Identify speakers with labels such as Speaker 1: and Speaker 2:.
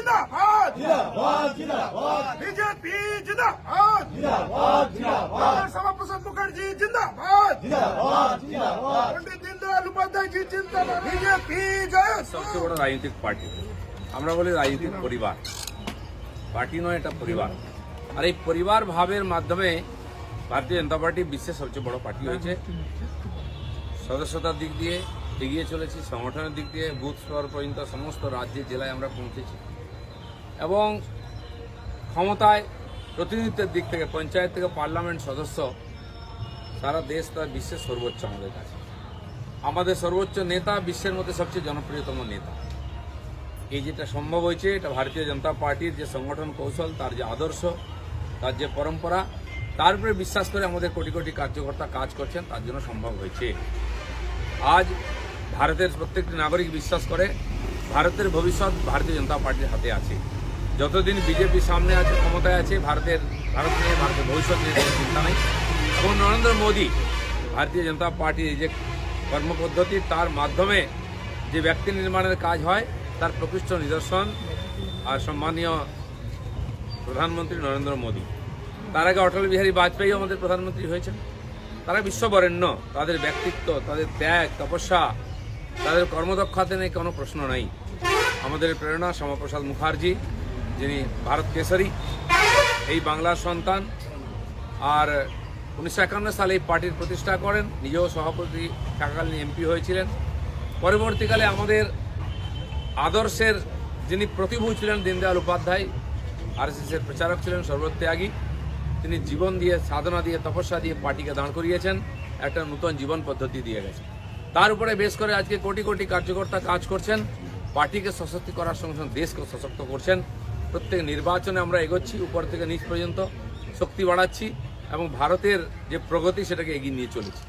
Speaker 1: जिंदाबाद
Speaker 2: जिंदाबाद जिंदाबाद
Speaker 1: बीजेपी जिंदाबाद
Speaker 2: जिंदाबाद जिंदाबाद
Speaker 1: श्यामा प्रसाद मुखर्जी जिंदाबाद
Speaker 2: जिंदाबाद जिंदाबाद
Speaker 1: पंडित दीनदयाल उपाध्याय जी जिंदाबाद बीजेपी जय
Speaker 3: সবচেয়ে বড় রাজনৈতিক পার্টি আমরা বলি রাজনৈতিক পরিবার পার্টি নয় এটা পরিবার আর এই পরিবার ভাবের মাধ্যমে ভারতীয় জনতা পার্টি বিশ্বের সবচেয়ে বড় পার্টি হয়েছে সদস্যতার দিক দিয়ে এগিয়ে চলেছি সংগঠনের দিক দিয়ে বুথ স্তর পর্যন্ত সমস্ত রাজ্যে জেলায় আমরা পৌঁছেছি এবং ক্ষমতায় প্রতিনিধিত্বের দিক থেকে পঞ্চায়েত থেকে পার্লামেন্ট সদস্য সারা দেশ তার বিশ্বের সর্বোচ্চ আমাদের কাছে আমাদের সর্বোচ্চ নেতা বিশ্বের মধ্যে সবচেয়ে জনপ্রিয়তম নেতা এই যেটা সম্ভব হয়েছে এটা ভারতীয় জনতা পার্টির যে সংগঠন কৌশল তার যে আদর্শ তার যে পরম্পরা তার উপরে বিশ্বাস করে আমাদের কোটি কোটি কার্যকর্তা কাজ করছেন তার জন্য সম্ভব হয়েছে আজ ভারতের প্রত্যেকটি নাগরিক বিশ্বাস করে ভারতের ভবিষ্যৎ ভারতীয় জনতা পার্টির হাতে আছে যতদিন বিজেপি সামনে আছে ক্ষমতায় আছে ভারত নিয়ে ভারতের ভবিষ্যৎ নিয়ে কোনো চিন্তা নেই এবং নরেন্দ্র মোদী ভারতীয় জনতা পার্টির এই যে কর্মপদ্ধতি তার মাধ্যমে যে ব্যক্তি নির্মাণের কাজ হয় তার প্রকৃষ্ট নিদর্শন আর সম্মানীয় প্রধানমন্ত্রী নরেন্দ্র মোদী তার আগে অটল বিহারী বাজপেয়ী আমাদের প্রধানমন্ত্রী হয়েছেন তারা বিশ্ববরেণ্য তাদের ব্যক্তিত্ব তাদের ত্যাগ তপস্যা তাদের কর্মদক্ষতা নিয়ে কোনো প্রশ্ন নাই আমাদের প্রেরণা শ্যামাপ্রসাদ মুখার্জি যিনি ভারত কেশরী এই বাংলার সন্তান আর 1951 সালে এই পার্টির প্রতিষ্ঠা করেন নিজেও সভাপতি থাকাকালীন এমপি হয়েছিলেন পরবর্তীকালে আমাদের আদর্শের যিনি প্রতিভূ ছিলেন দীনদয়াল উপাধ্যায় আরএসএসের প্রচারক ছিলেন সর্বত্যাগী তিনি জীবন দিয়ে সাধনা দিয়ে তপস্যা দিয়ে পার্টিকে দাঁড় করিয়েছেন একটা নতুন জীবন পদ্ধতি দিয়ে গেছেন তার উপরে বেশ করে আজকে কোটি কোটি কার্যকর্তা কাজ করছেন পার্টিকে সশক্ত করার সঙ্গে সঙ্গে দেশকে সশক্ত করছেন প্রত্যেক নির্বাচনে আমরা এগোচ্ছি উপর থেকে নিচ পর্যন্ত শক্তি বাড়াচ্ছি এবং ভারতের যে প্রগতি সেটাকে এগিয়ে নিয়ে চলেছি